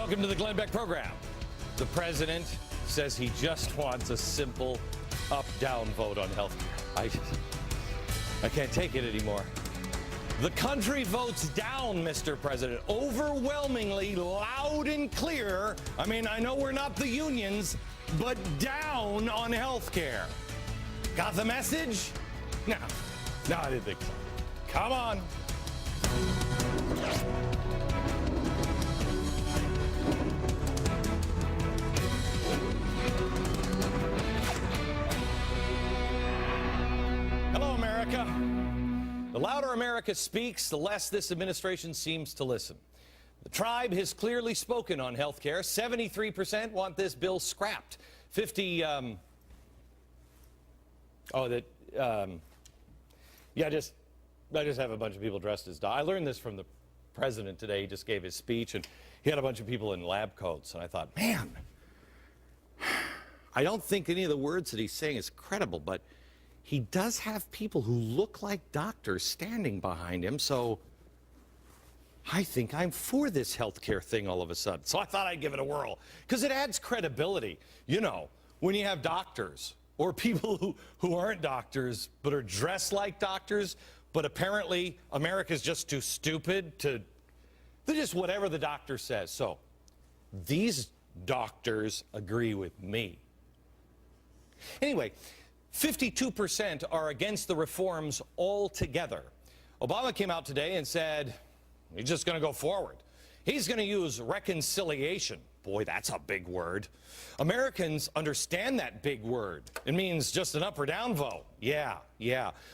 Welcome to the Glenn Beck program. The president says he just wants a simple up-down vote on health care. I can't take it anymore. The country votes down, Mr. President, overwhelmingly loud and clear. I mean, I know we're not the unions, but down on health care. Got the message? No, I didn't think so. Come on. Hello, America. The louder America speaks, the less this administration seems to listen. The tribe has clearly spoken on health care. 73% want this bill scrapped. I just have a bunch of people dressed as I learned this from the president today. He just gave his speech, and he had a bunch of people in lab coats. And I thought, man, I don't think any of the words that he's saying is credible, but he does have people who look like doctors standing behind him. So I think I'm for this healthcare thing all of a sudden. So I thought I'd give it a whirl because it adds credibility. You know, when you have doctors or people who aren't doctors but are dressed like doctors, but apparently America's just too stupid to, they're just whatever the doctor says. So these doctors agree with me. Anyway, 52% are against the reforms altogether. Obama came out today and said he's just going to go forward. He's going to use reconciliation. Boy, that's a big word. Americans understand that big word. It means just an up or down vote. Yeah.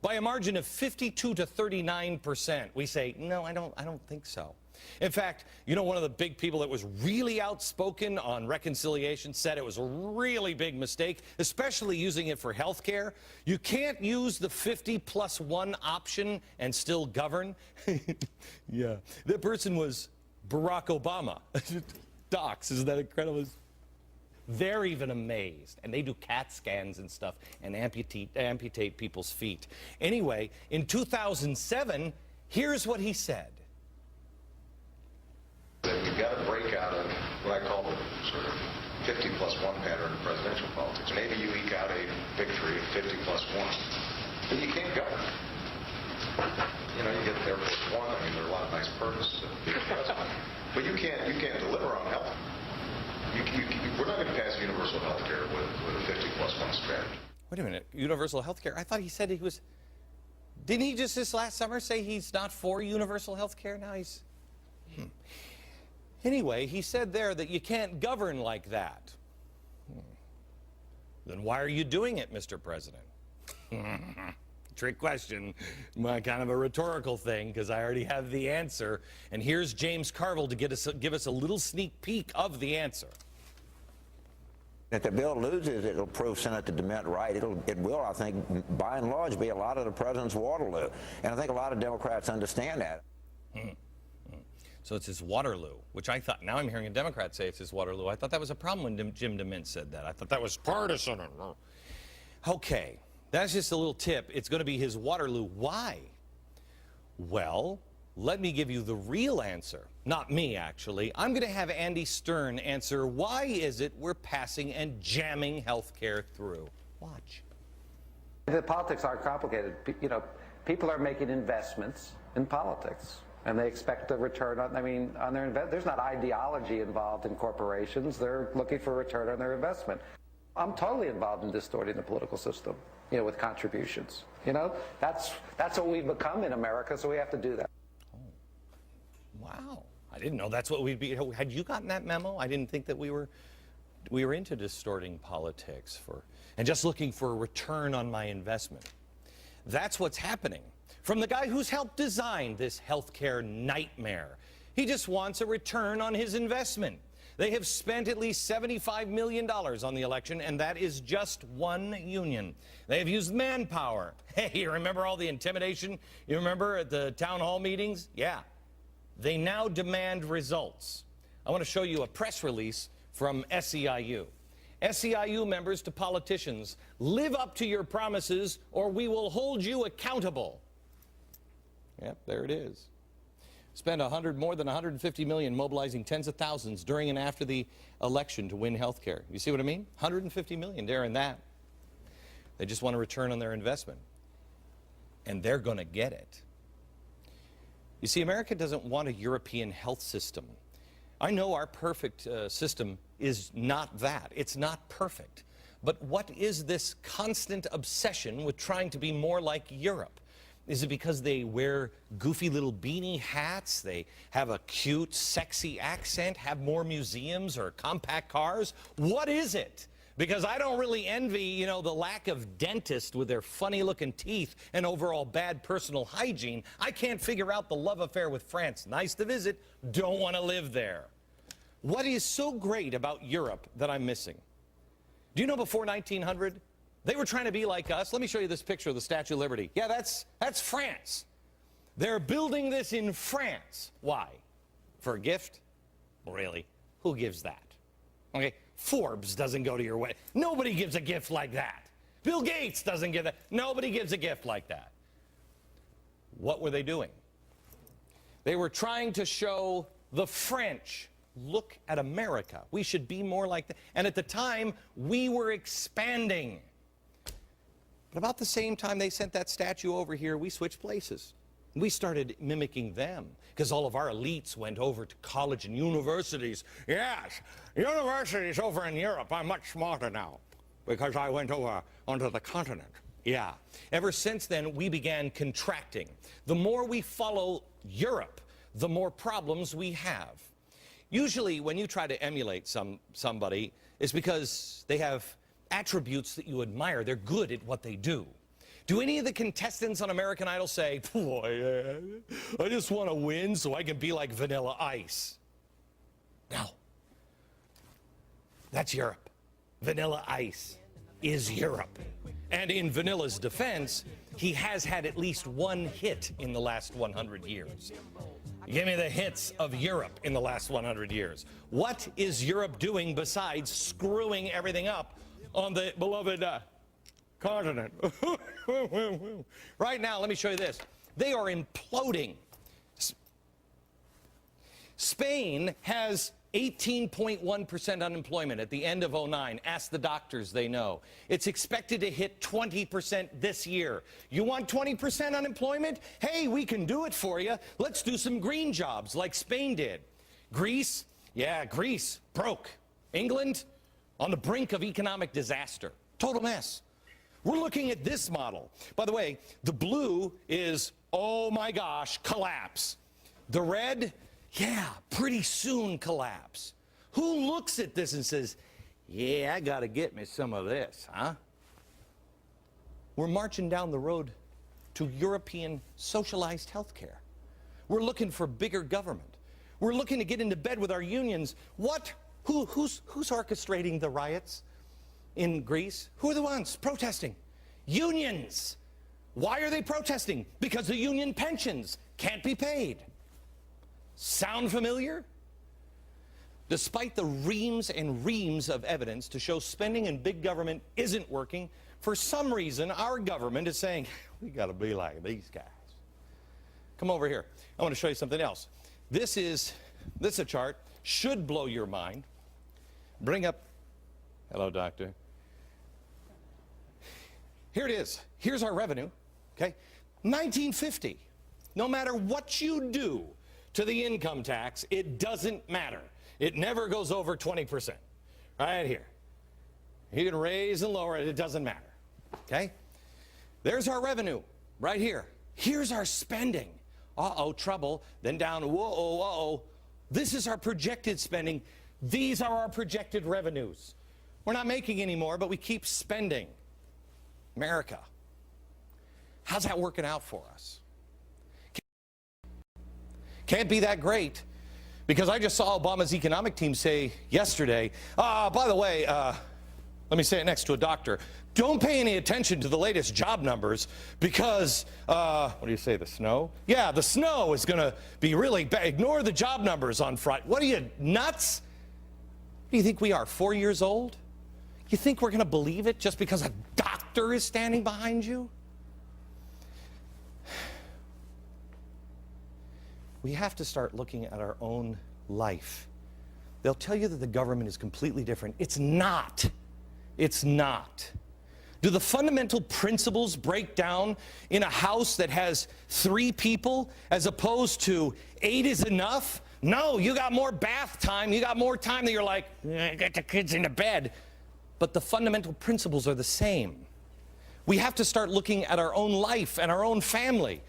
By a margin of 52 to 39%. We say, no, I don't think so. In fact, you know, one of the big people that was really outspoken on reconciliation said it was a really big mistake, especially using it for health care. You can't use the 50+1 option and still govern. Yeah. That person was Barack Obama. Docs, isn't that incredible? They're even amazed, and they do CAT scans and stuff and amputate people's feet. Anyway, in 2007, here's what he said. We've got to break out of what I call the sort of 50+1 pattern in presidential politics. Maybe you eke out a victory of 50+1, but you can't govern. You know, you get Air Force One. I mean, there are a lot of nice purposes of being president, but you can't deliver on health. We're not going to pass universal health care with a 50+1 strategy. Wait a minute, universal health care? I thought he said he was. Didn't he just this last summer say he's not for universal health care? Now he's. Anyway, he said there that you can't govern like that. Then why are you doing it, Mr. President? Trick question, kind of a rhetorical thing, because I already have the answer. And here's James Carville to give us a little sneak peek of the answer. If the bill loses, it'll prove Senator DeMint right. It will, I think, by and large, be a lot of the president's Waterloo. And I think a lot of Democrats understand that. So it's his Waterloo, which I thought, now I'm hearing a Democrat say it's his Waterloo. I thought that was a problem when Jim DeMint said that. I thought that was partisan. Okay, that's just a little tip. It's going to be his Waterloo. Why? Well, let me give you the real answer. Not me, actually. I'm going to have Andy Stern answer why is it we're passing and jamming health care through. Watch. The politics are complicated. You know, people are making investments in politics, and they expect a return on, on their investment. There's not ideology involved in corporations. They're looking for a return on their investment. I'm totally involved in distorting the political system, you know, with contributions. You know, that's what we've become in America, so we have to do that. Oh, wow. I didn't know that's what we'd be. Had you gotten that memo? I didn't think that we were into distorting politics and just looking for a return on my investment. That's what's happening. From the guy who's helped design this healthcare nightmare. He just wants a return on his investment. They have spent at least $75 million on the election, and that is just one union. They have used manpower. Hey, you remember all the intimidation? You remember at the town hall meetings? Yeah. They now demand results. I want to show you a press release from SEIU. SEIU members to politicians, live up to your promises or we will hold you accountable. Yep, there it is. spent more than 150 million mobilizing tens of thousands during and after the election to win health care. You see what I mean? 150 million during that. They just want a return on their investment. And they're going to get it. You see, America doesn't want a European health system. I know our perfect system is not that. It's not perfect. But what is this constant obsession with trying to be more like Europe? Is it because they wear goofy little beanie hats, they have a cute, sexy accent, have more museums or compact cars? What is it? Because I don't really envy, the lack of dentists with their funny-looking teeth and overall bad personal hygiene. I can't figure out the love affair with France. Nice to visit, don't want to live there. What is so great about Europe that I'm missing? Do you know before 1900, they were trying to be like us? Let me show you this picture of the Statue of Liberty. Yeah, that's France. They're building this in France. Why? For a gift? Really? Who gives that? Okay, Forbes doesn't go to your wedding. Nobody gives a gift like that. Bill Gates doesn't give that. Nobody gives a gift like that. What were they doing? They were trying to show the French, look at America. We should be more like that. And at the time, we were expanding. But about the same time they sent that statue over here, we switched places. We started mimicking them because all of our elites went over to college and universities. Yes, universities over in Europe. I'm much smarter now because I went over onto the continent. Yeah. Ever since then, we began contracting. The more we follow Europe, the more problems we have. Usually, when you try to emulate somebody, it's because they have attributes that you admire. They're good at what they do. Do any of the contestants on American Idol say, boy, I just want to win so I can be like Vanilla Ice? No. That's Europe. Vanilla Ice is Europe. And in Vanilla's defense, he has had at least one hit in the last 100 years. Give me the hits of Europe in the last 100 years. What is Europe doing besides screwing everything up on the beloved continent? Right now, let me show you this. They are imploding. Spain has 18.1% unemployment at the end of 2009. Ask the doctors, they know. It's expected to hit 20% this year. You want 20% unemployment? Hey, we can do it for you. Let's do some green jobs like Spain did. Greece? Yeah, Greece broke. England? On the brink of economic disaster. Total mess. We're looking at this model. By the way, the blue is, oh my gosh, collapse. The red, yeah, pretty soon collapse. Who looks at this and says, yeah, I got to get me some of this, huh? We're marching down the road to European socialized health care. We're looking for bigger government. We're looking to get into bed with our unions. What? Who's orchestrating the riots in Greece? Who are the ones protesting? Unions. Why are they protesting? Because the union pensions can't be paid. Sound familiar? Despite the reams and reams of evidence to show spending in big government isn't working, for some reason our government is saying, we got to be like these guys. Come over here. I want to show you something else. This is a chart, should blow your mind. Bring up, hello, doctor. Here it is. Here's our revenue, okay? 1950. No matter what you do to the income tax, it doesn't matter. It never goes over 20%. Right here. You can raise and lower it, it doesn't matter, okay? There's our revenue, right here. Here's our spending. Uh-oh, trouble. Then down, whoa, uh-oh. This is our projected spending. These are our projected revenues. We're not making any more, but we keep spending. America. How's that working out for us? Can't be that great, because I just saw Obama's economic team say yesterday, by the way, let me say it next to a doctor, don't pay any attention to the latest job numbers because, what do you say, the snow? Yeah, the snow is going to be really bad. Ignore the job numbers on Friday. What are you, nuts? Do you think we are, 4 years old? You think we're going to believe it just because a doctor is standing behind you? we have to start looking at our own life. They'll tell you that the government is completely different. It's not. It's not. Do the fundamental principles break down in a house that has 3 people as opposed to 8 is enough? No, you got more bath time. You got more time that you're like, get the kids into bed. But the fundamental principles are the same. We have to start looking at our own life and our own family.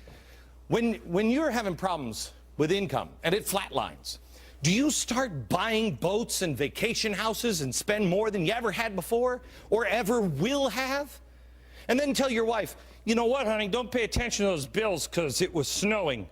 When you're having problems with income and it flatlines, do you start buying boats and vacation houses and spend more than you ever had before or ever will have? And then tell your wife, you know what, honey, don't pay attention to those bills because it was snowing.